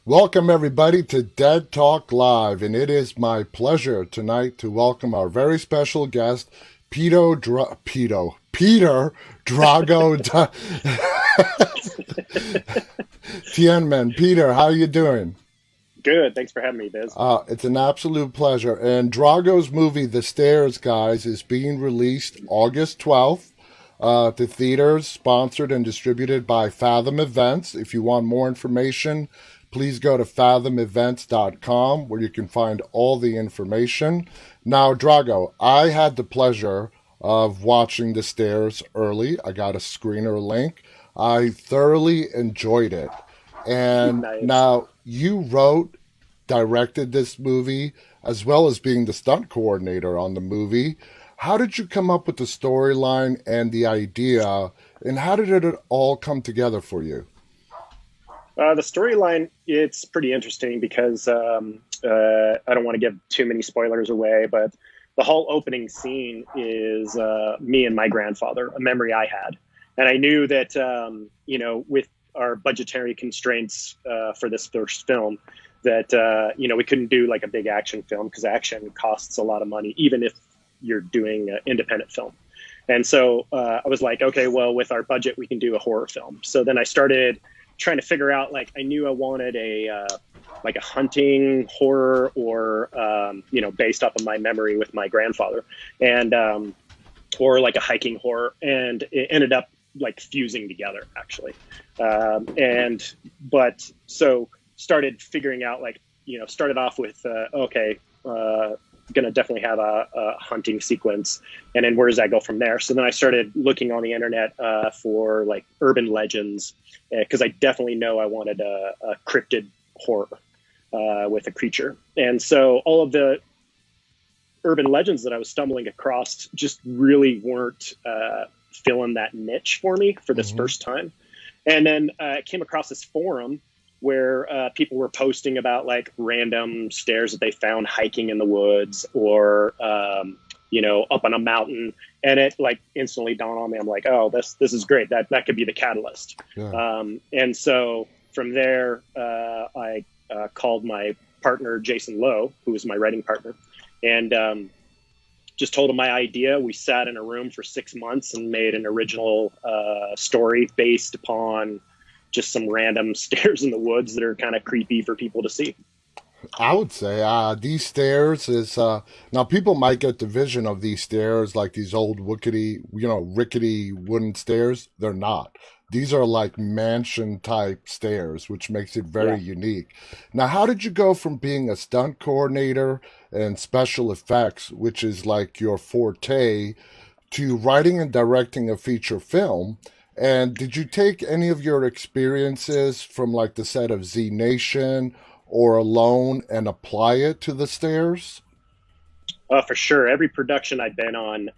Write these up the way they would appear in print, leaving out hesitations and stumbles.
Welcome, everybody, to Dead Talk Live, and it is my pleasure tonight to welcome our very special guest, Peter Drago Tiemann. Peter, how you doing? Good. Thanks for having me, Biz. It's an absolute pleasure. And Drago's movie, The Stairs, guys, is being released August 12th to theaters, sponsored and distributed by Fathom Events. If you want more information, please go to fathomevents.com where you can find all the information. Now, Drago, I had the pleasure of watching The Stairs early. I got a screener link. I thoroughly enjoyed it. And Nice. now you wrote, directed this movie, as well as being the stunt coordinator on the movie. How did you come up with the storyline and the idea, and how did it all come together for you? The storyline, it's pretty interesting because I don't want to give too many spoilers away, but the whole opening scene is me and my grandfather, a memory I had. And I knew that, with our budgetary constraints for this first film, that, we couldn't do like a big action film because action costs a lot of money, even if you're doing an independent film. And so I was like, okay, well, with our budget, we can do a horror film. So then I started trying to figure out, like, I knew I wanted a hunting horror or, based off of my memory with my grandfather, and or like a hiking horror. And it ended up like fusing together, actually. But so started figuring out, like, started off with, okay, gonna definitely have a hunting sequence, and then where does that go from there? So then I started looking on the internet for like urban legends, because I definitely know I wanted a cryptid horror with a creature. And so all of the urban legends that I was stumbling across just really weren't filling that niche for me for this Hmm. first time. And then I came across this forum where people were posting about like random stairs that they found hiking in the woods or up on a mountain, and it like instantly dawned on me. I'm like, oh, this is great. That could be the catalyst. Yeah. And so from there, I called my partner Jason Lowe, who was my writing partner, and just told him my idea. We sat in a room for 6 months and made an original story based upon just some random stairs in the woods that are kind of creepy for people to see. I would say these stairs is now people might get the vision of these stairs like these old rickety wooden stairs. They're not. These are like mansion type stairs, which makes it Yeah. very unique. Now, how did you go from being a stunt coordinator and special effects, which is like your forte, to writing and directing a feature film? And did you take any of your experiences from like the set of Z Nation or Alone and apply it to the stairs? For sure. Every production I've been on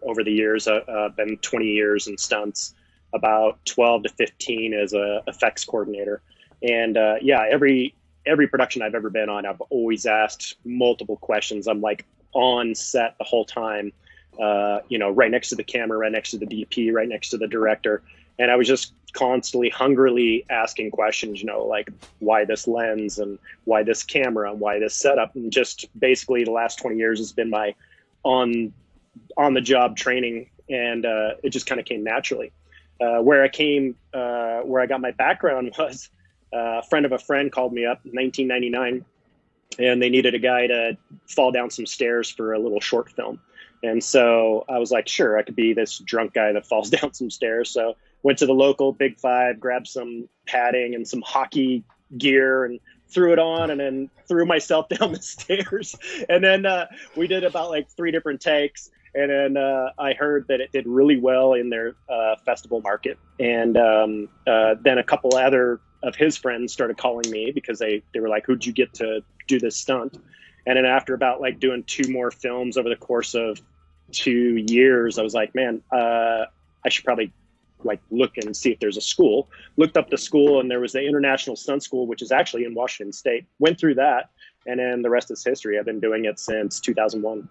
over the years, been 20 years in stunts, about 12 to 15 as a effects coordinator. And yeah, every production I've ever been on, I've always asked multiple questions. I'm like on set the whole time, right next to the camera, right next to the DP, right next to the director. And I was just constantly hungrily asking questions, like why this lens and why this camera and why this setup. And just basically the last 20 years has been my on on the job training, and it just kind of came naturally. Where I got my background was a friend of a friend called me up in 1999, and they needed a guy to fall down some stairs for a little short film. And so I was like, sure, I could be this drunk guy that falls down some stairs. So went to the local Big Five, grabbed some padding and some hockey gear, and threw it on, and then threw myself down the stairs. And then we did about like three different takes. And then I heard that it did really well in their festival market. And then a couple other of his friends started calling me because they were like, who'd you get to do this stunt? And then after about like doing two more films over the course of 2 years, I was like, man, I should probably like look and see if there's a school. Looked up the school, and there was the International Stunt School, which is actually in Washington State. Went through that, and then the rest is history. I've been doing it since 2001.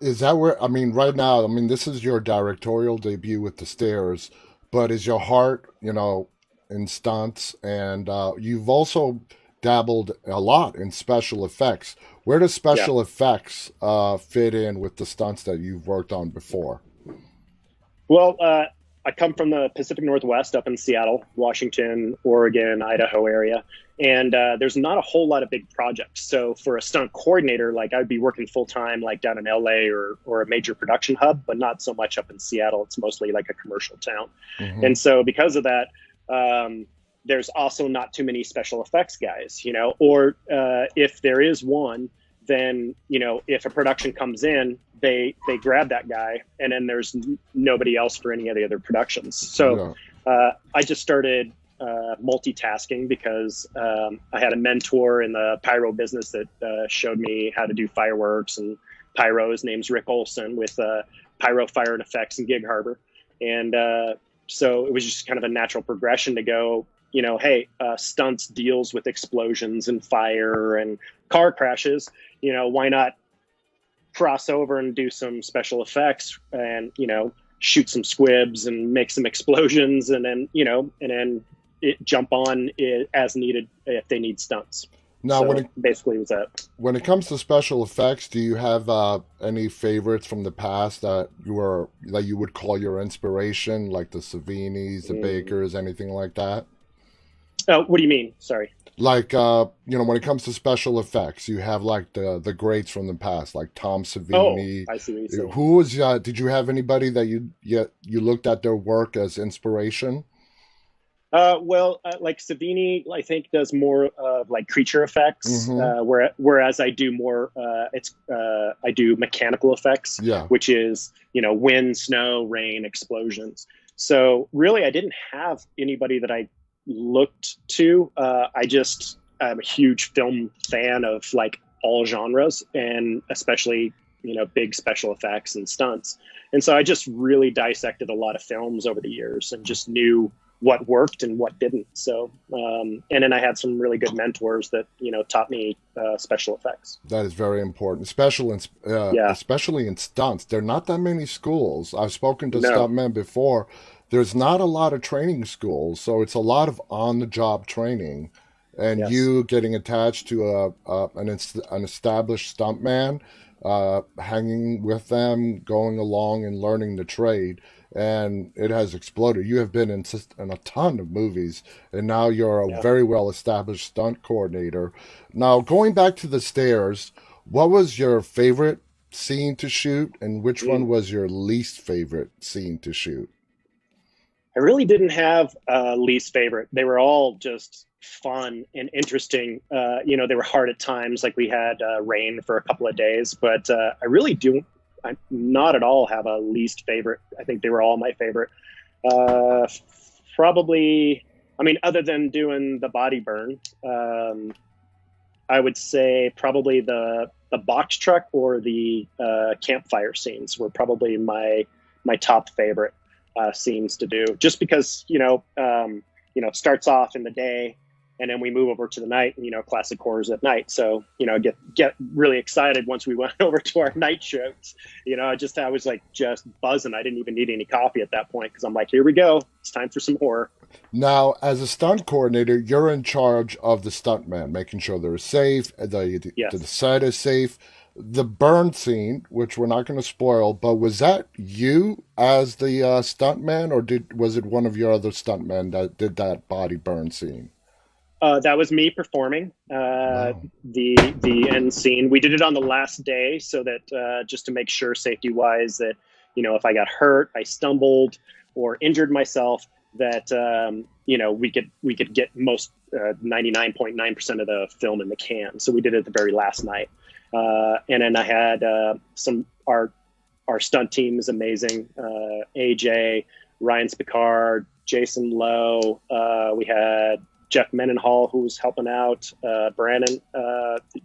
Is that where, I mean, right now, I mean, this is your directorial debut with the stairs, but is your heart, in stunts? And you've also dabbled a lot in special effects. Where does Yeah. special effects fit in with the stunts that you've worked on before? Well, I come from the Pacific Northwest up in Seattle, Washington, Oregon, Idaho area. And there's not a whole lot of big projects. So for a stunt coordinator, like I'd be working full time, like down in LA or a major production hub, but not so much up in Seattle. It's mostly like a commercial town. Hmm. And so because of that, there's also not too many special effects guys, or if there is one, then if a production comes in, they grab that guy, and then there's nobody else for any of the other productions. So Yeah. I just started multitasking because I had a mentor in the pyro business that showed me how to do fireworks and pyro. His name's Rick Olson with Pyro Fire and Effects in Gig Harbor, and so it was just kind of a natural progression to go. Hey, stunts deals with explosions and fire and car crashes. Why not cross over and do some special effects and shoot some squibs and make some explosions, and then jump on it as needed if they need stunts. Now, So basically, it was that. when it comes to special effects, do you have any favorites from the past that you would call your inspiration, like the Savinis, the Mm. Bakers, anything like that? Oh, what do you mean? Sorry. Like when it comes to special effects, you have like the greats from the past, like Tom Oh, Savini. I see what you're saying. Who was? Did you have anybody that you looked at their work as inspiration? Well, like Savini, I think does more of like creature effects, Mm-hmm. whereas I do more. I do mechanical effects, Yeah. which is wind, snow, rain, explosions. So really, I didn't have anybody that I looked to. I'm a huge film fan of like all genres, and especially big special effects and stunts. And so I just really dissected a lot of films over the years and just knew what worked and what didn't. So, and then I had some really good mentors that taught me special effects. That is very important, Yeah, especially in stunts. There are not that many schools. I've spoken to no, stuntmen before. There's not a lot of training schools, so it's a lot of on-the-job training. And yes, you getting attached to an established stuntman, hanging with them, going along and learning the trade, and it has exploded. You have been in a ton of movies, and now you're a yeah. very well established stunt coordinator. Now, going back to the stairs, what was your favorite scene to shoot, and which one Mm. was your least favorite scene to shoot? I really didn't have a least favorite. They were all just fun and interesting. They were hard at times, like we had rain for a couple of days, but I really do. I not at all have a least favorite. I think they were all my favorite. Uh, Probably, I mean, other than doing the body burn, I would say probably the box truck or the campfire scenes were probably my top favorite scenes to do. Just because it starts off in the day, and then we move over to the night. Classic horrors at night. So get really excited once we went over to our night shoots. I was like just buzzing. I didn't even need any coffee at that point because I'm like, here we go. It's time for some horror. Now, as a stunt coordinator, you're in charge of the stuntman, making sure they're safe, the Yes. set is safe. The burn scene, which we're not going to spoil, but was that you as the stuntman, or was it one of your other stuntmen that did that body burn scene? That was me performing Wow. the end scene. We did it on the last day so that just to make sure safety wise that if I got hurt, I stumbled or injured myself, that we could get most 99.9% of the film in the can. So we did it the very last night, and then I had some our stunt team is amazing. AJ, Ryan Spicard, Jason Lowe. We had Jeff Mendenhall, who was helping out, Brandon.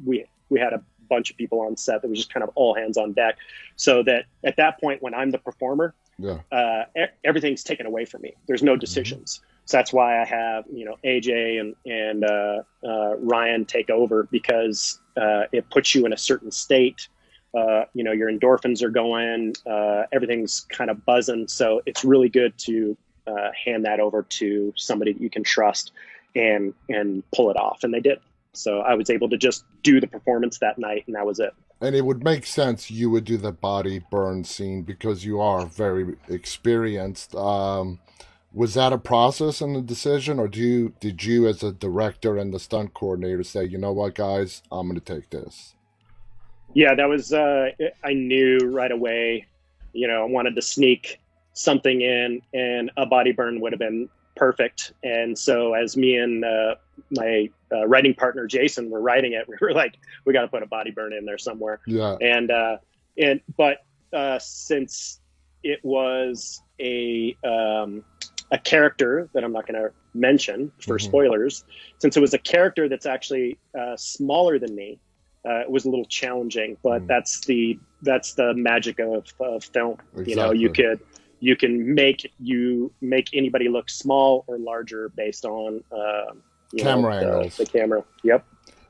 We had a bunch of people on set that was just kind of all hands on deck. So that at that point, when I'm the performer, Yeah. everything's taken away from me. There's no Hmm. decisions. So that's why I have AJ and Ryan take over, because it puts you in a certain state. Your endorphins are going, everything's kind of buzzing. So it's really good to hand that over to somebody that you can trust and pull it off. And they did. So I was able to just do the performance that night, and that was it. And it would make sense you would do the body burn scene because you are very experienced. Was that a process and a decision, or did you as a director and the stunt coordinator say, you know what, guys, I'm going to take this? Yeah, that was. I knew right away. I wanted to sneak something in, and a body burn would have been perfect. And so, as me and my writing partner Jason were writing it, we were like, we got to put a body burn in there somewhere. Yeah. But since it was a character that I'm not going to mention for spoilers, since it was a character that's actually smaller than me, it was a little challenging. But that's the magic of film. Exactly. You can make anybody look small or larger based on Camera angles. the camera. Yep.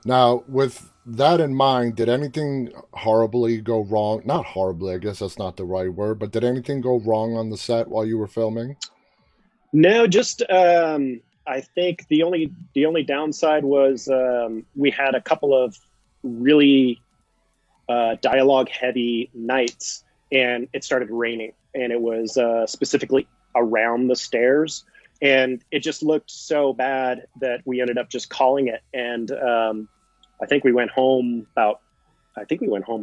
Now, with that in mind, did anything horribly go wrong? Not horribly, I guess that's not the right word, but did anything go wrong on the set while you were filming? No, just I think the only downside was we had a couple of really dialogue heavy nights, and it started raining, and it was specifically around the stairs, and it just looked so bad that we ended up just calling it. And I think we went home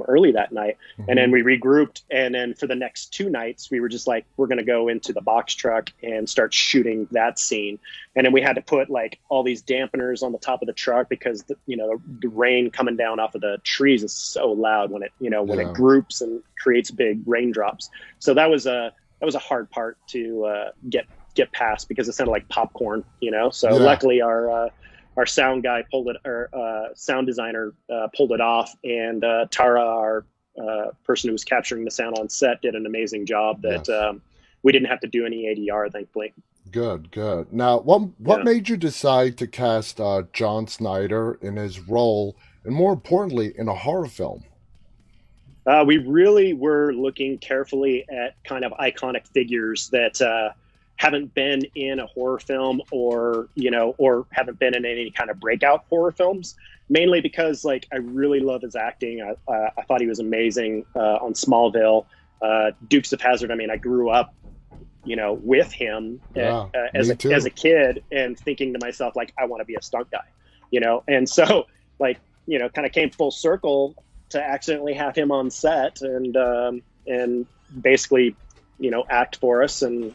early that night, and then we regrouped. And then for the next 2 nights, we were just like, we're going to go into the box truck and start shooting that scene. And then we had to put like all these dampeners on the top of the truck because the rain coming down off of the trees is so loud when it groups and creates big raindrops. So that was a hard part to get past because it sounded like popcorn. So luckily our sound guy pulled it, or sound designer pulled it off, and Tara, our person who was capturing the sound on set, did an amazing job. That we didn't have to do any ADR, thankfully. Good. Now, what made you decide to cast John Snyder in his role, and more importantly, in a horror film? We really were looking carefully at kind of iconic figures that haven't been in a horror film, or haven't been in any kind of breakout horror films, mainly because I really love his acting. I thought he was amazing on Smallville, Dukes of Hazzard. I mean, I grew up with him as a kid, and thinking to myself, I want to be a stunt guy, and so kind of came full circle to accidentally have him on set, and basically act for us and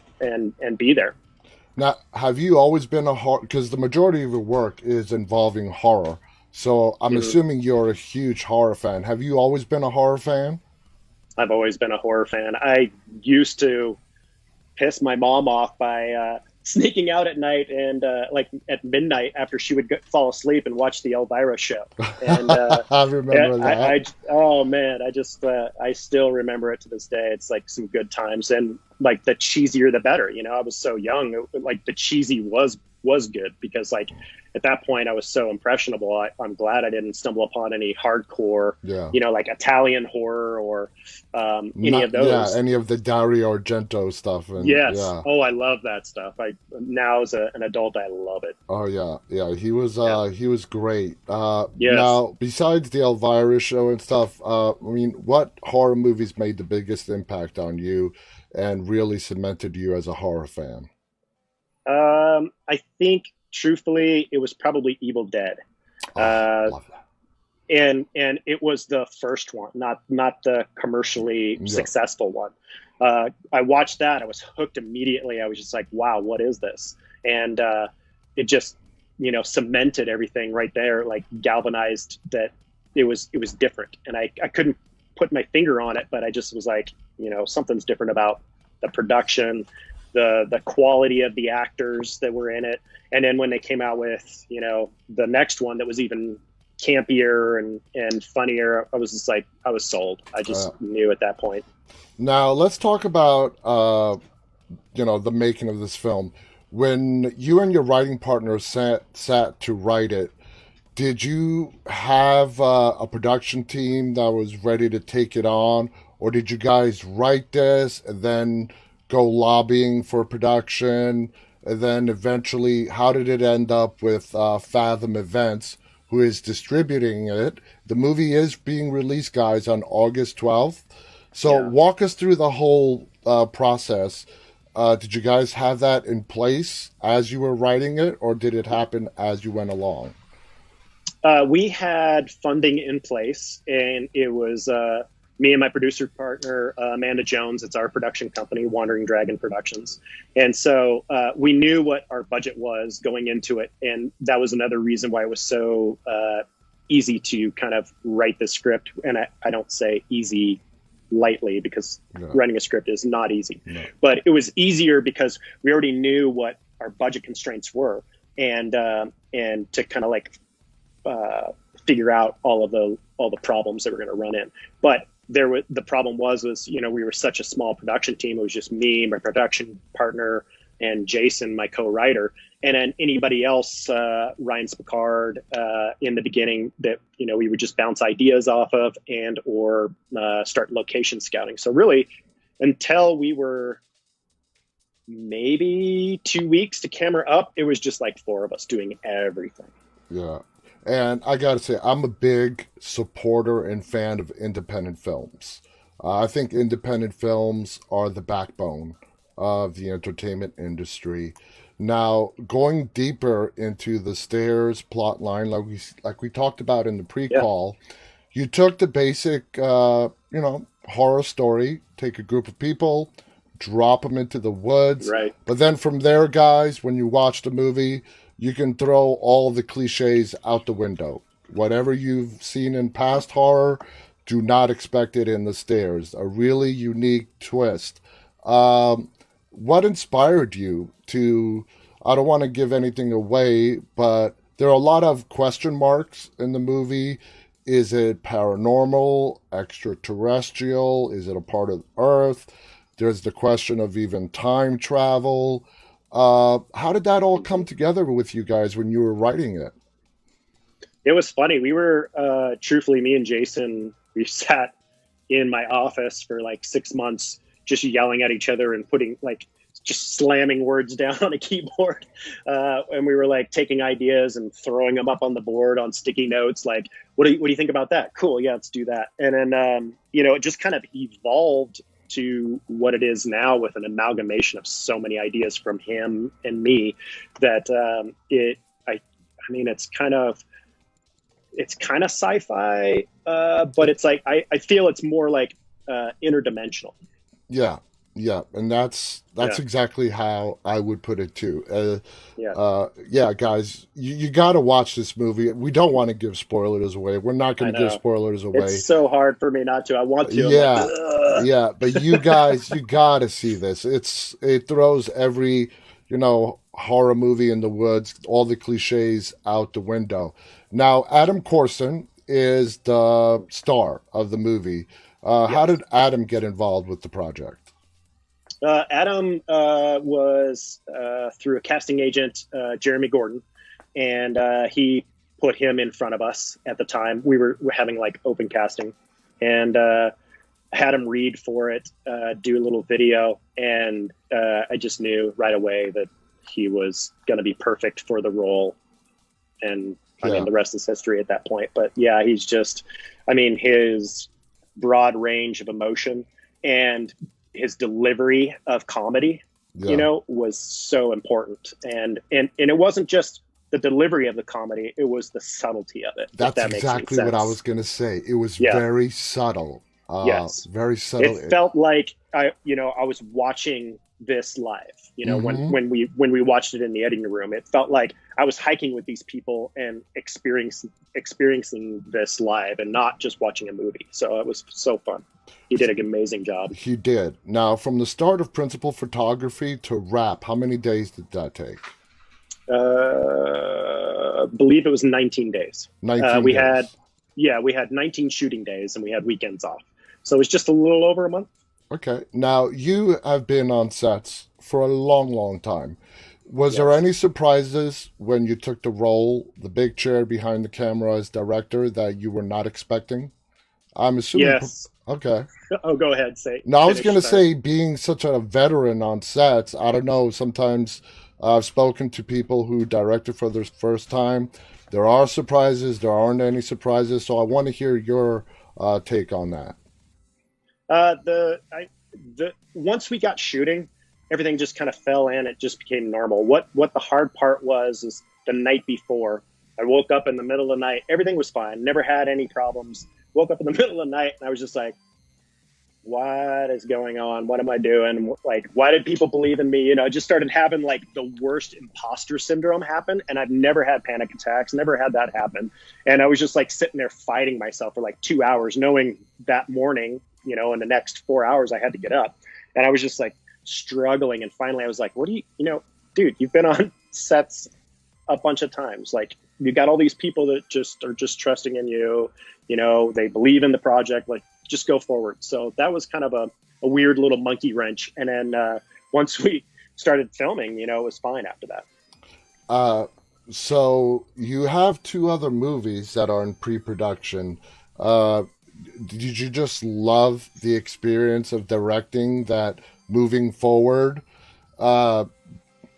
be there. Now, have you always been a horror? Because the majority of your work is involving horror, so I'm assuming you're a huge horror fan. Have you always been a horror fan? I've always been a horror fan. I used to piss my mom off by sneaking out at night and at midnight after she would fall asleep and watch the Elvira show. And I remember that. Oh man, I still remember it to this day. It's some good times, and the cheesier the better. I was so young, the cheesy was good because at that point I was so impressionable. I'm glad I didn't stumble upon any hardcore, Italian horror or any of those. Yeah, any of the Dario Argento stuff. And, yes. Yeah. Oh, I love that stuff. Now as an adult, I love it. Oh yeah. He was great. Yes. Now, besides the Elvira show and stuff, what horror movies made the biggest impact on you and really cemented you as a horror fan? I think, truthfully, it was probably Evil Dead. Love that. And it was the first one, not the commercially successful one. I watched that. I was hooked immediately. I was just like, wow, what is this? And it just, cemented everything right there, galvanized that it was different. And I couldn't put my finger on it, but I just was like, something's different about the production, the quality of the actors that were in it. And then when they came out with, the next one that was even campier and funnier, I was just like, I was sold. I just knew at that point. Now let's talk about, the making of this film. When you and your writing partner sat to write it, did you have a production team that was ready to take it on, or did you guys write this and then go lobbying for production, and then eventually, how did it end up with Fathom Events, who is distributing it. The movie is being released, guys, on August 12th. So walk us through the whole process. Did you guys have that in place as you were writing it, or did it happen as you went along? We had funding in place, and it was me and my producer partner, Amanda Jones. It's our production company, Wandering Dragon Productions. And so we knew what our budget was going into it. And that was another reason why it was so easy to kind of write the script. And I don't say easy lightly, because writing a script is not easy. But it was easier because we already knew what our budget constraints were, and to kind of like figure out all the problems that we're going to run in. But the problem was we were such a small production team. It was just me, my production partner, and Jason, my co-writer, and then anybody else, Ryan Spicard, in the beginning that we would just bounce ideas off of or start location scouting. So really, until we were maybe 2 weeks to camera up, it was just like four of us doing everything. Yeah. And I got to say, I'm a big supporter and fan of independent films. I think independent films are the backbone of the entertainment industry. Now, going deeper into the Stairs plot line, like we talked about in the pre-call, you took the basic, horror story, take a group of people, drop them into the woods. Right. But then from there, guys, when you watch the movie, you can throw all the cliches out the window. Whatever you've seen in past horror, do not expect it in the Stairs. A really unique twist. What inspired you to, I don't want to give anything away, but there are a lot of question marks in the movie. Is it paranormal, extraterrestrial? Is it a part of Earth? There's the question of even time travel. How did that all come together with you guys when you were writing it? It was funny. We were, truthfully, me and Jason, we sat in my office for like 6 months, just yelling at each other and just slamming words down on a keyboard. And we were like taking ideas and throwing them up on the board on sticky notes. Like, what do you think about that? Cool. Yeah, let's do that. And then, it just kind of evolved to what it is now, with an amalgamation of so many ideas from him and me that it's kind of sci-fi, but it's like I feel it's more like interdimensional. Yeah, and that's exactly how I would put it too. Guys, you got to watch this movie. We don't want to give spoilers away. We're not going to give spoilers away. It's so hard for me not to. I want to. Yeah, but you guys, you got to see this. It throws every horror movie in the woods, all the cliches out the window. Now, Adam Corson is the star of the movie. How did Adam get involved with the project? Adam was through a casting agent, Jeremy Gordon, and he put him in front of us at the time. We were having like open casting, and had him read for it, do a little video, and I just knew right away that he was going to be perfect for the role. And I mean, the rest is history at that point. But yeah, he's just, his broad range of emotion and his delivery of comedy, was so important. And it wasn't just the delivery of the comedy, it was the subtlety of it. That's exactly what I was going to say. It was very subtle. Yes. Very subtle. It felt like I was watching this live, when we watched it in the editing room. It felt like I was hiking with these people and experiencing this live and not just watching a movie. So it was so fun. He did an amazing job. He did. Now, from the start of principal photography to wrap, how many days did that take? I believe it was 19 days. 19 we days. we had 19 shooting days and we had weekends off. So it was just a little over a month. Okay. Now, you have been on sets for a long, long time. Was there any surprises when you took the role, the big chair behind the camera as director, that you were not expecting? I'm assuming. Yes. Okay. Oh, go ahead. No, I was going to say, being such a veteran on sets, I don't know, sometimes I've spoken to people who directed for their first time. There are surprises. There aren't any surprises. So I want to hear your take on that. The once we got shooting, everything just kind of fell in. It just became normal. What the hard part was is the night before. I woke up in the middle of the night. Everything was fine. Never had any problems. Woke up in the middle of the night and I was just like, what is going on? What am I doing? Like, why did people believe in me? I just started having like the worst imposter syndrome happen. And I've never had panic attacks, never had that happen. And I was just like sitting there fighting myself for like 2 hours, knowing that morning, in the next 4 hours, I had to get up. And I was just like struggling. And finally I was like, what do dude, you've been on sets a bunch of times. Like, you got all these people that just are just trusting in you. They believe in the project. Like, just go forward. So that was kind of a weird little monkey wrench. And then once we started filming, it was fine after that. So you have two other movies that are in pre-production. Uh, did you just love the experience of directing that moving forward? Uh,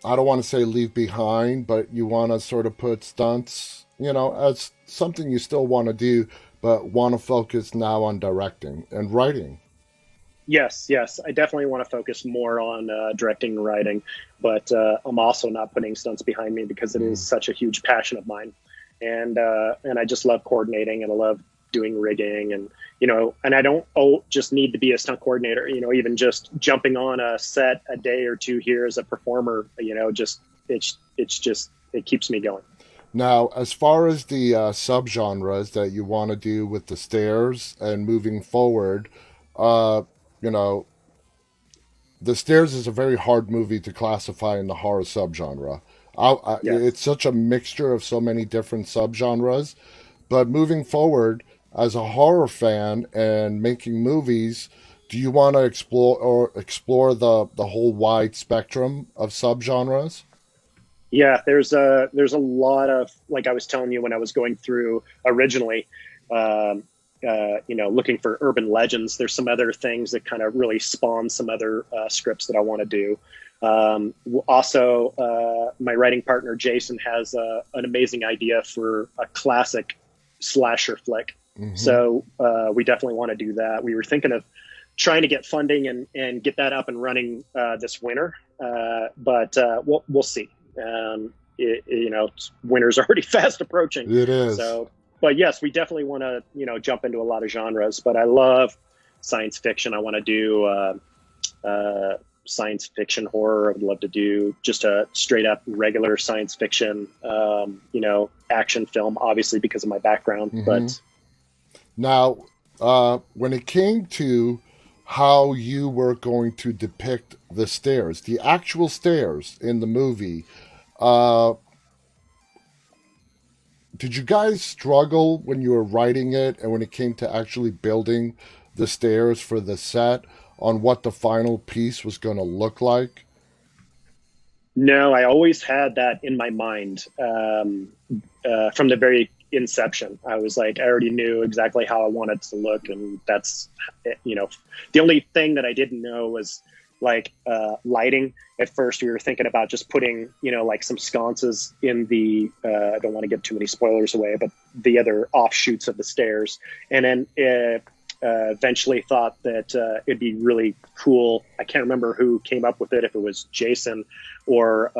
I don't want to say leave behind, but you want to sort of put stunts, as something you still want to do, but want to focus now on directing and writing. Yes. I definitely want to focus more on directing and writing, but I'm also not putting stunts behind me because it is Mm. such a huge passion of mine. And I just love coordinating and I love doing rigging and I don't just need to be a stunt coordinator, even just jumping on a set a day or two here as a performer, just it keeps me going. Now, as far as the subgenres that you want to do with the stairs and moving forward, uh, you know, the stairs is a very hard movie to classify in the horror subgenre. It's Yes. such a mixture of so many different subgenres. But moving forward, as a horror fan and making movies, do you want to explore the whole wide spectrum of subgenres? Yeah, there's a lot of, like I was telling you when I was going through originally, um, looking for urban legends. There's some other things that kind of really spawn some other scripts that I want to do. Also, my writing partner Jason has an amazing idea for a classic slasher flick. Hmm. So we definitely want to do that. We were thinking of trying to get funding and get that up and running this winter, but we'll see. Winter's already fast approaching. It is. So, but yes, we definitely want to, jump into a lot of genres. But I love science fiction. I want to do science fiction horror. I would love to do just a straight up regular science fiction, action film, obviously because of my background. Hmm. But Now, when it came to how you were going to depict the stairs, the actual stairs in the movie, uh, did you guys struggle when you were writing it and when it came to actually building the stairs for the set on what the final piece was going to look like? no, I always had that in my mind from the very inception. I was like, I already knew exactly how I wanted to look, and that's, the only thing that I didn't know was like lighting. At first, we were thinking about just putting, like some sconces in the. I don't want to give too many spoilers away, but the other offshoots of the stairs, and then eventually thought that it'd be really cool. I can't remember who came up with it, if it was Jason or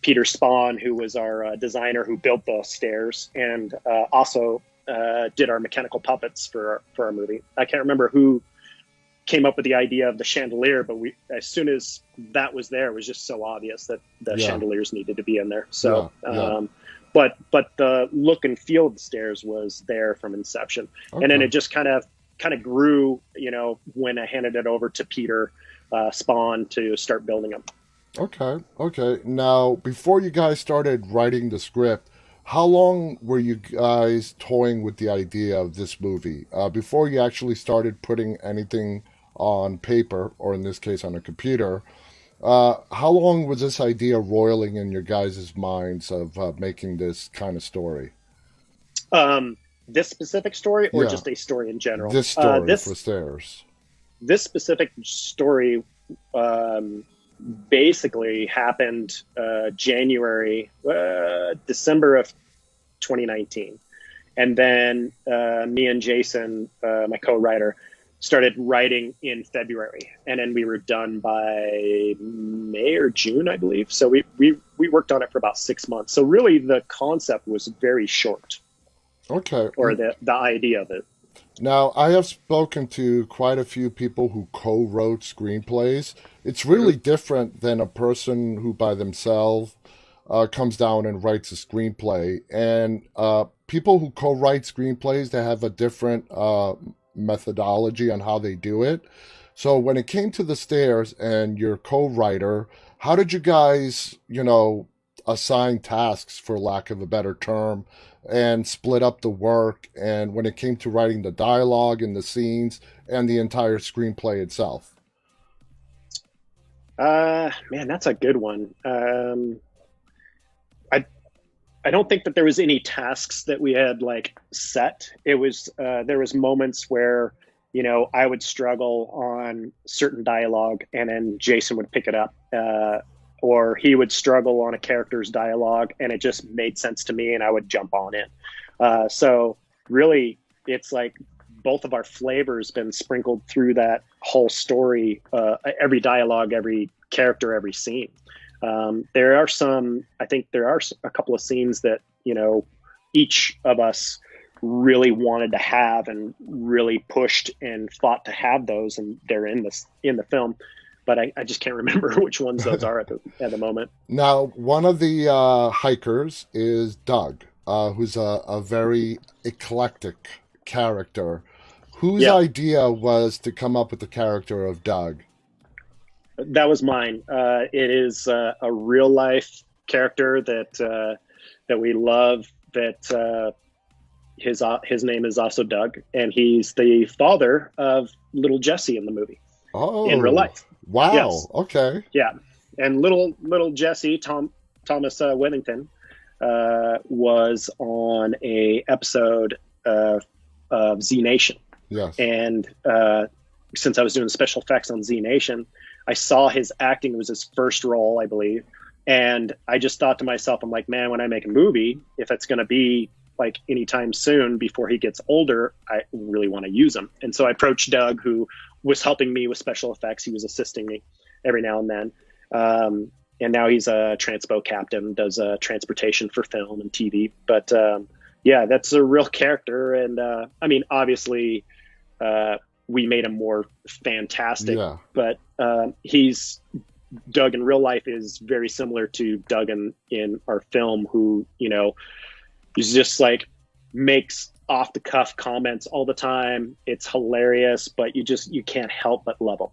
Peter Spawn, who was our designer who built the stairs and also did our mechanical puppets for our movie. I can't remember who came up with the idea of the chandelier, but as soon as that was there, it was just so obvious that the Yeah, chandeliers needed to be in there. yeah, So, yeah. but the look and feel of the stairs was there from inception, and then Okay. it just kind of grew, when I handed it over to Peter Spawn to start building them. Okay, okay. Now, before you guys started writing the script, how long were you guys toying with the idea of this movie? Before you actually started putting anything on paper, or in this case on a computer, how long was this idea roiling in your guys' minds of making this kind of story? Um, this specific story, or Yeah, just a story in general? this story for This Stairs. this specific story um, basically happened December of 2019. And then me and Jason, my co-writer, started writing in February, and then we were done by May or June, I believe. So we worked on it for about 6 months. So really, the concept was very short. Okay. Or the idea of it. Now, I have spoken to quite a few people who co-wrote screenplays. It's really different than a person who by themselves comes down and writes a screenplay. And people who co-write screenplays, they have a different methodology on how they do it. So when it came to The Stairs and your co-writer, how did you guys, assign tasks, for lack of a better term, and split up the work? And when it came to writing the dialogue and the scenes and the entire screenplay itself? Man, that's a good one. I don't think that there was any tasks that we had like set. It was there was moments where I would struggle on certain dialogue, and then Jason would pick it up, or he would struggle on a character's dialogue, and it just made sense to me, and I would jump on in. So really, it's like both of our flavors been sprinkled through that whole story, every dialogue, every character, every scene. I think there are a couple of scenes that, each of us really wanted to have and really pushed and fought to have those. And they're in the film, but I just can't remember which ones those are at the moment. Now, one of the hikers is Doug, who's a very eclectic character. Whose idea was to come up with the character of Doug? That was mine. It is a real life character that we love. That his name is also Doug, and he's the father of little Jesse in the movie. Oh, in real life. Wow. Yes. Okay. Yeah, and little Jesse Thomas Withington was on a episode of Z Nation. Yes. And since I was doing special effects on Z Nation, I saw his acting. It was his first role, I believe. And I just thought to myself, I'm like, man, when I make a movie, if it's going to be like anytime soon before he gets older, I really want to use him. And so I approached Doug, who was helping me with special effects. He was assisting me every now and then. And now he's a transpo captain, does transportation for film and TV. But yeah, that's a real character. And I mean, obviously, we made him more fantastic, but Doug in real life is very similar to Doug in our film, who, he's just like makes off the cuff comments all the time. It's hilarious, but you can't help but love him.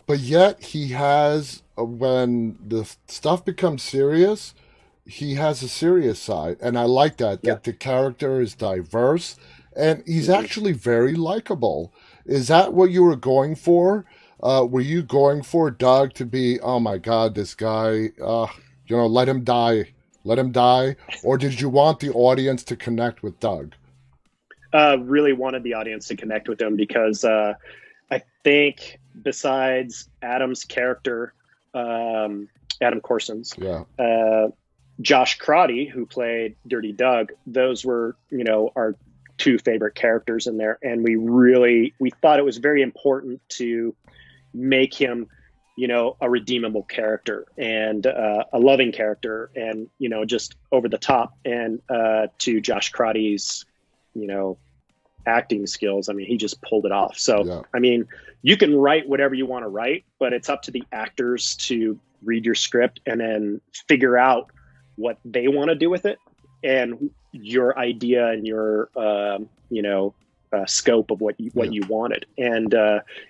But yet he has, when the stuff becomes serious, he has a serious side. And I like that the character is diverse and he's actually very likable. Is that what you were going for? Were you going for Doug to be, oh my God, this guy, let him die? Or did you want the audience to connect with Doug? Really wanted the audience to connect with him because I think besides Adam's character, Adam Corson's, Josh Crotty, who played Dirty Doug, those were, our two favorite characters in there. And we thought it was very important to make him, a redeemable character and a loving character and, just over the top. And to Josh Crotty's, acting skills, I mean, he just pulled it off. So, I mean, you can write whatever you want to write, but it's up to the actors to read your script and then figure out what they want to do with it and your idea and your, scope of what you wanted. And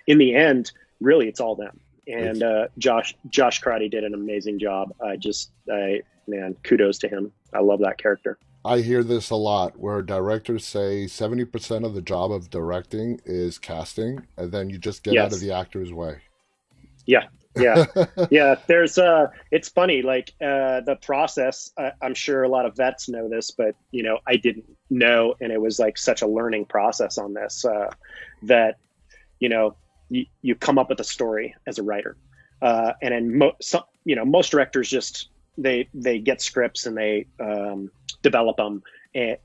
in the end, really, it's all them. And Josh Crotty did an amazing job. Man, kudos to him. I love that character. I hear this a lot where directors say 70% of the job of directing is casting, and then you just get out of the actor's way. Yeah. There's it's funny, like the process. I'm sure a lot of vets know this, but I didn't know, and it was like such a learning process on this. That you come up with a story as a writer, and then most directors just they get scripts and they develop them,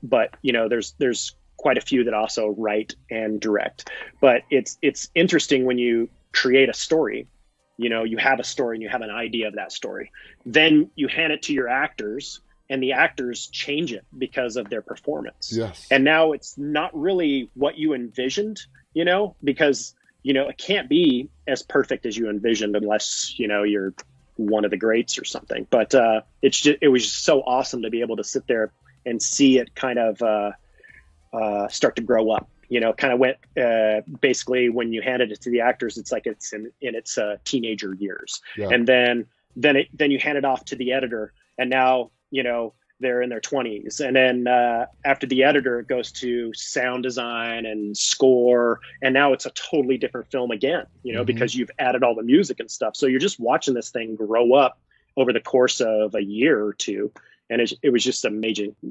but there's quite a few that also write and direct. But it's interesting when you create a story. You have a story and you have an idea of that story. Then you hand it to your actors, and the actors change it because of their performance. Yes. And now it's not really what you envisioned, because it can't be as perfect as you envisioned unless you're one of the greats or something. But it was just so awesome to be able to sit there and see it kind of start to grow up. Kind of went basically when you handed it to the actors, it's like it's in its teenager years, Yeah. and then you hand it off to the editor, and now they're in their 20s, and then after the editor, it goes to sound design and score, and now it's a totally different film again, because you've added all the music and stuff. So you're just watching this thing grow up over the course of a year or two, and it was just an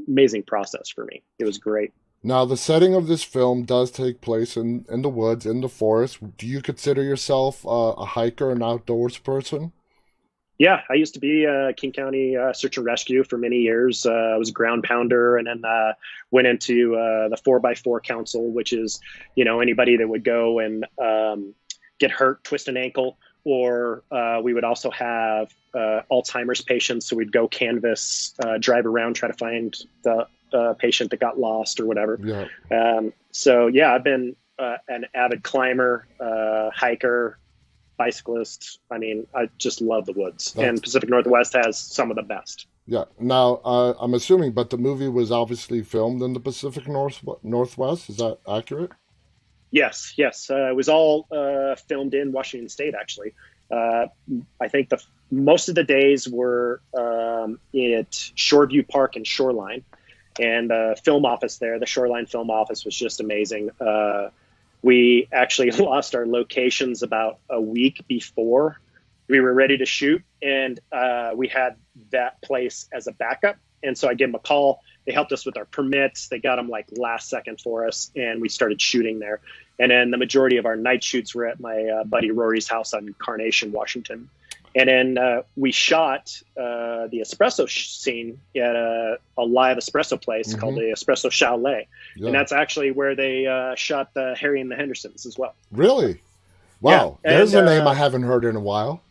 amazing process for me. It was great. Now, the setting of this film does take place in the woods, in the forest. Do you consider yourself a hiker, an outdoors person? Yeah, I used to be a King County search and rescue for many years. I was a ground pounder, and then went into the 4x4 Council, which is, anybody that would go and get hurt, twist an ankle, or we would also have Alzheimer's patients. So we'd go canvass, drive around, try to find the patient that got lost or whatever. Yeah. So yeah, I've been an avid climber, hiker, bicyclist. I mean, I just love the woods, and Pacific Northwest has some of the best. Yeah. Now, I'm assuming, but the movie was obviously filmed in the Pacific Northwest. Is that accurate? Yes. It was all filmed in Washington State, actually. I think most of the days were at Shoreview Park and Shoreline, and the film office there, the Shoreline film office, was just amazing. We actually lost our locations about a week before we were ready to shoot, and we had that place as a backup. And so I gave them a call. They helped us with our permits. They got them like last second for us, and we started shooting there. And then the majority of our night shoots were at my buddy Rory's house on Carnation, Washington. And then we shot the espresso scene at a live espresso place called the Espresso Chalet. Yeah. And that's actually where they shot Harry and the Hendersons as well. Really? Wow. Yeah. There's a name I haven't heard in a while.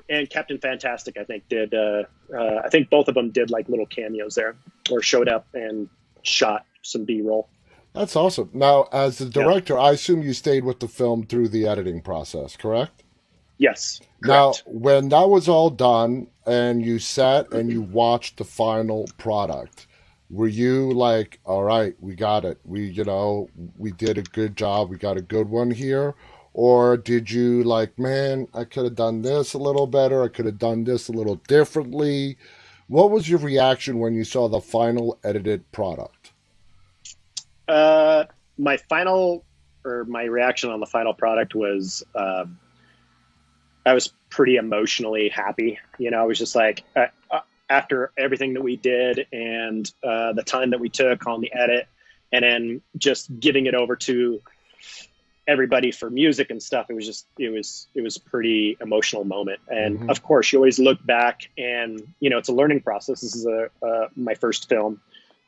And Captain Fantastic, I think, did. I think both of them did like little cameos there, or showed up and shot some B-roll. That's awesome. Now, as the director, I assume you stayed with the film through the editing process, correct? Yes. Correct. Now, when that was all done and you sat and you watched the final product, were you like, all right, we got it. We did a good job. We got a good one here. Or did you like, man, I could have done this a little better. I could have done this a little differently. What was your reaction when you saw the final edited product? My reaction on the final product was, I was pretty emotionally happy. I was just like, after everything that we did and the time that we took on the edit, and then just giving it over to everybody for music and stuff, it was pretty emotional moment. And of course, you always look back, and it's a learning process. This is my first film.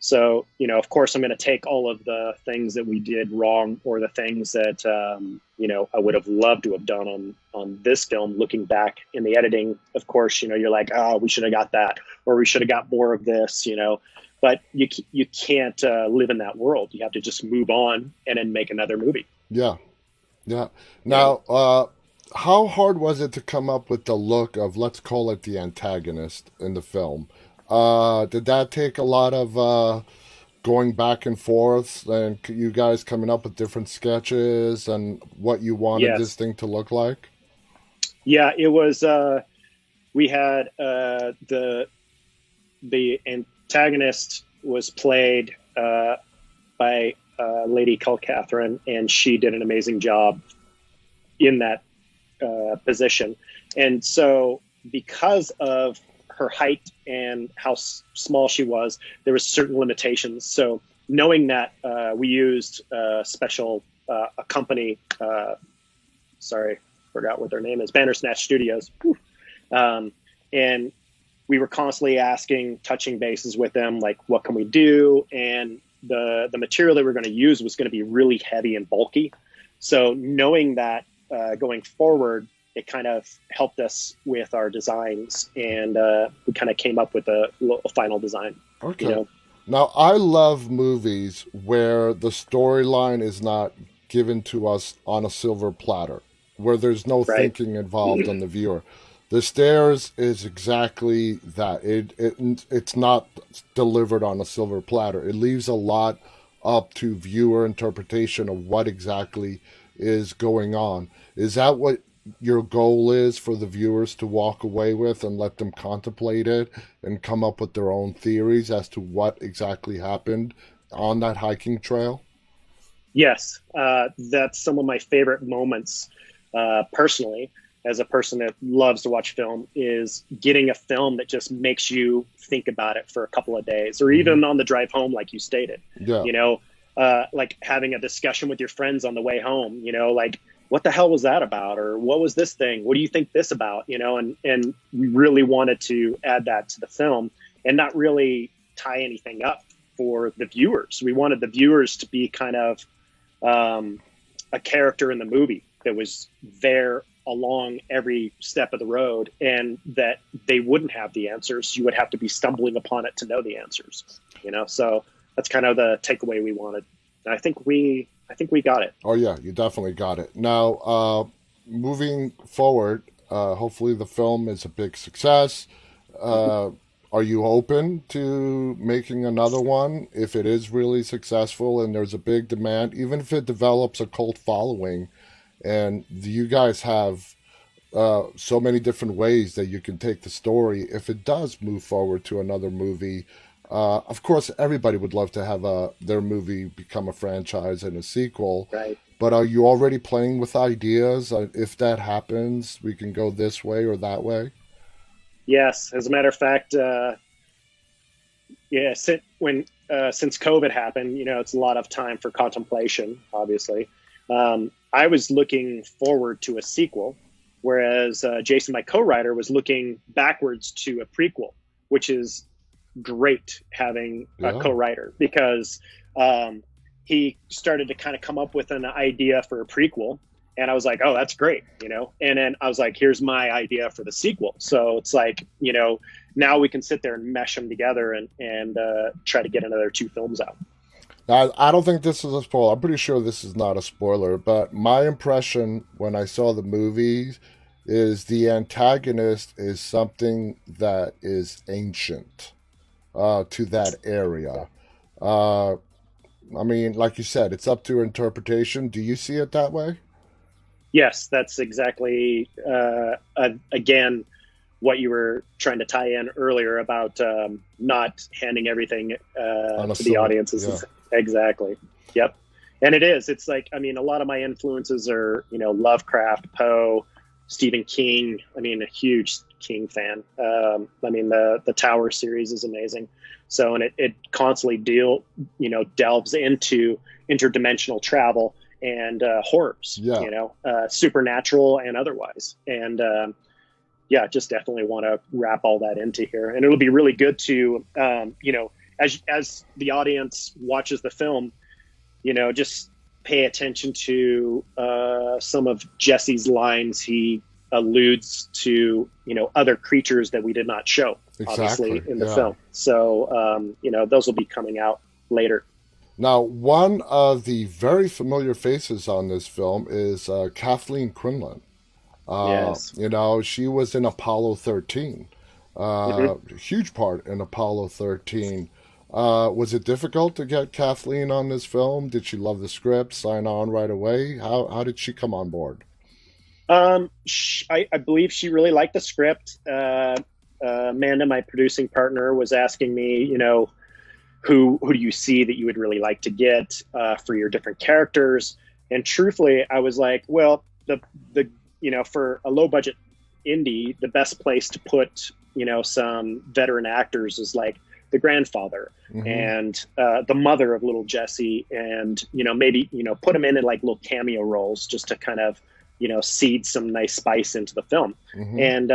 So, of course, I'm going to take all of the things that we did wrong, or the things that, I would have loved to have done on this film. Looking back in the editing, of course, you're like, oh, we should have got that, or we should have got more of this, but you can't live in that world. You have to just move on and then make another movie. Yeah. Yeah. Now, how hard was it to come up with the look of, let's call it, the antagonist in the film? Did that take a lot of going back and forth, and you guys coming up with different sketches and what you wanted this thing to look like? Yeah, it was. We had the antagonist was played by a lady called Catherine, and she did an amazing job in that position. And so, because of her height and how small she was, there was certain limitations. So knowing that we used a company, sorry, forgot what their name is, Bandersnatch Studios. And we we were constantly asking, touching bases with them, like, what can we do? And the material that we're going to use was going to be really heavy and bulky. So knowing that going forward, it kind of helped us with our designs, and we kind of came up with a final design. Okay. You know? Now, I love movies where the storyline is not given to us on a silver platter, where there's no Right. thinking involved on the viewer. The Stairs is exactly that. It's not delivered on a silver platter. It leaves a lot up to viewer interpretation of what exactly is going on. Is that what your goal is, for the viewers to walk away with and let them contemplate it and come up with their own theories as to what exactly happened on that hiking trail? Yes, that's some of my favorite moments, personally, as a person that loves to watch film, is getting a film that just makes you think about it for a couple of days, or even on the drive home, like you stated. Yeah. You know, like having a discussion with your friends on the way home, you know, like, what the hell was that about? Or what was this thing? What do you think this about? You know, and we really wanted to add that to the film and not really tie anything up for the viewers. We wanted the viewers to be kind of a character in the movie that was there along every step of the road, and that they wouldn't have the answers. You would have to be stumbling upon it to know the answers, you know? So that's kind of the takeaway we wanted. And I think we got it. Oh yeah, you definitely got it. Now, moving forward, hopefully the film is a big success. Are you open to making another one if it is really successful and there's a big demand, even if it develops a cult following? And you guys have so many different ways that you can take the story. If it does move forward to another movie, of course, everybody would love to have their movie become a franchise and a sequel. Right. But are you already playing with ideas? If that happens, we can go this way or that way? Yes. As a matter of fact, since COVID happened, you know, it's a lot of time for contemplation, obviously. I was looking forward to a sequel, whereas Jason, my co-writer, was looking backwards to a prequel, which is great having a co-writer, because he started to kind of come up with an idea for a prequel, and I was like, oh, that's great, you know. And then I was like, here's my idea for the sequel. So it's like, you know, now we can sit there and mesh them together and try to get another 2 films out. Now, I don't think this is a spoiler. I'm pretty sure this is not a spoiler, but my impression when I saw the movie is the antagonist is something that is ancient to that area. I mean, like you said, it's up to interpretation. Do you see it that way? Yes, that's exactly, again, what you were trying to tie in earlier about not handing everything to the audiences. Yeah. Exactly. Yep. And it is. It's like, I mean, a lot of my influences are, you know, Lovecraft, Poe, Stephen King. I mean, a huge King fan. I mean, the Tower series is amazing. So, and it constantly delves into interdimensional travel and horrors, you know, supernatural and otherwise. And just definitely want to wrap all that into here. And it'll be really good to, you know, as the audience watches the film, you know, just pay attention to some of Jesse's lines. He alludes to, you know, other creatures that we did not show, obviously, in the film. So, you know, those will be coming out later. Now, one of the very familiar faces on this film is Kathleen Quinlan. Yes. You know, she was in Apollo 13. A huge part in Apollo 13. Was it difficult to get Kathleen on this film? Did she love the script, sign on right away? How did she come on board? I believe she really liked the script. Amanda, my producing partner, was asking me, you know, who do you see that you would really like to get for your different characters? And truthfully, I was like, well, the you know, for a low budget indie, the best place to put, you know, some veteran actors is like the grandfather and the mother of little Jesse, and, you know, maybe, you know, put them in like little cameo roles just to kind of, you know, seed some nice spice into the film. And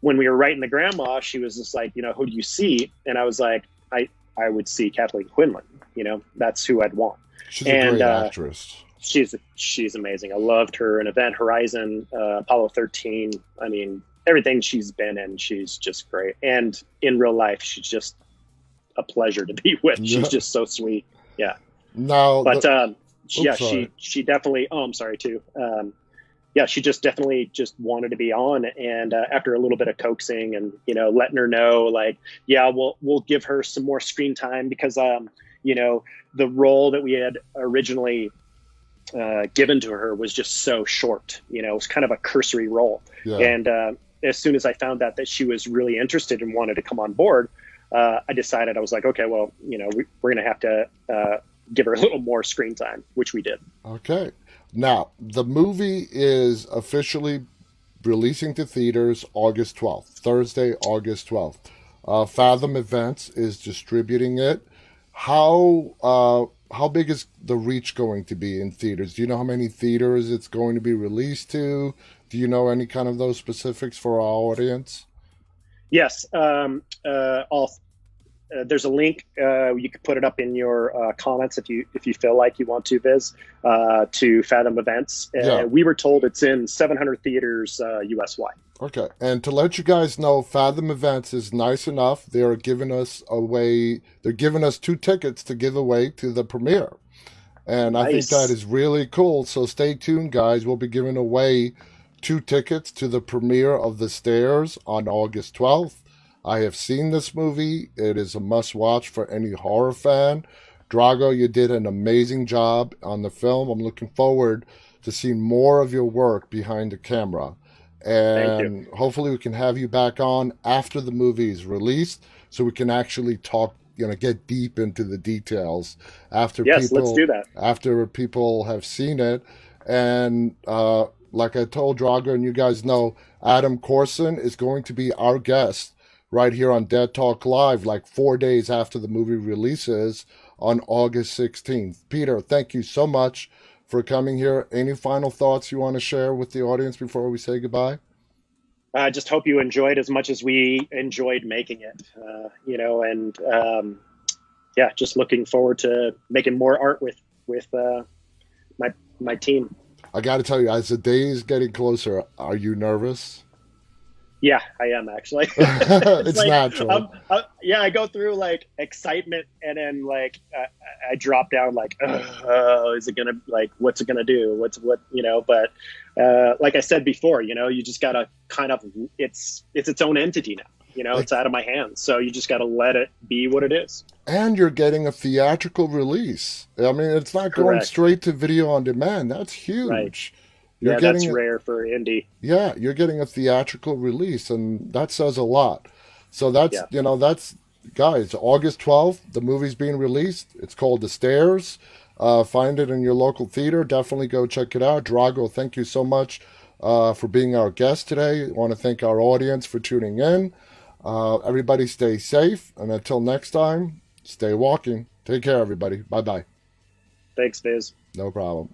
when we were writing the grandma, she was just like, who do you see? And I was like, I would see Kathleen Quinlan. That's who I'd want. She's a great actress. She's amazing. I loved her in Event Horizon, Apollo 13. I mean, everything she's been in, she's just great. And in real life, she's just a pleasure to be with. Yeah. She's just so sweet. Yeah. Now, but she definitely. Oh, I'm sorry too. Yeah, she just definitely just wanted to be on, and after a little bit of coaxing and letting her know, like, yeah, we'll give her some more screen time because the role that we had originally given to her was just so short. It was kind of a cursory role, yeah. And as soon as I found out that she was really interested and wanted to come on board, I decided, I was like, okay, well, we're gonna have to give her a little more screen time, which we did. Okay. Now, the movie is officially releasing to theaters August 12th, Thursday, August 12th. Fathom Events is distributing it. How big is the reach going to be in theaters? Do you know how many theaters it's going to be released to? Do you know any kind of those specifics for our audience? Yes. There's a link. You can put it up in your comments if you feel like you want to, Viz, to Fathom Events. Yeah. We were told it's in 700 theaters US-wide. Okay. And to let you guys know, Fathom Events is nice enough. They're giving us 2 tickets to give away to the premiere. And I think that is really cool. So stay tuned, guys. We'll be giving away 2 tickets to the premiere of The Stairs on August 12th. I have seen this movie. It is a must-watch for any horror fan. Drago, you did an amazing job on the film. I'm looking forward to seeing more of your work behind the camera. And hopefully we can have you back on after the movie is released so we can actually talk, get deep into the details after let's do that. After people have seen it. And like I told Drago, and you guys know, Adam Corson is going to be our guest right here on Dead Talk Live, like 4 days after the movie releases on August 16th. Peter, thank you so much for coming here. Any final thoughts you want to share with the audience before we say goodbye? I just hope you enjoyed as much as we enjoyed making it, just looking forward to making more art with my team. I got to tell you, as the day is getting closer, are you nervous? Yeah, I am actually. It's like, natural. I go through like excitement, and then like I drop down like, oh, is it gonna, like, what's it gonna do? But like I said before, you just gotta kind of, it's its own entity now. It's out of my hands, so you just gotta let it be what it is. And you're getting a theatrical release. I mean, it's not going straight to video on demand. That's huge. Right. That's rare for indie. Yeah, you're getting a theatrical release, and that says a lot. So that's, that's, guys, August 12th, the movie's being released. It's called The Stairs. Find it in your local theater. Definitely go check it out. Drago, thank you so much for being our guest today. I want to thank our audience for tuning in. Everybody stay safe, and until next time, stay walking. Take care, everybody. Bye-bye. Thanks, Viz. No problem.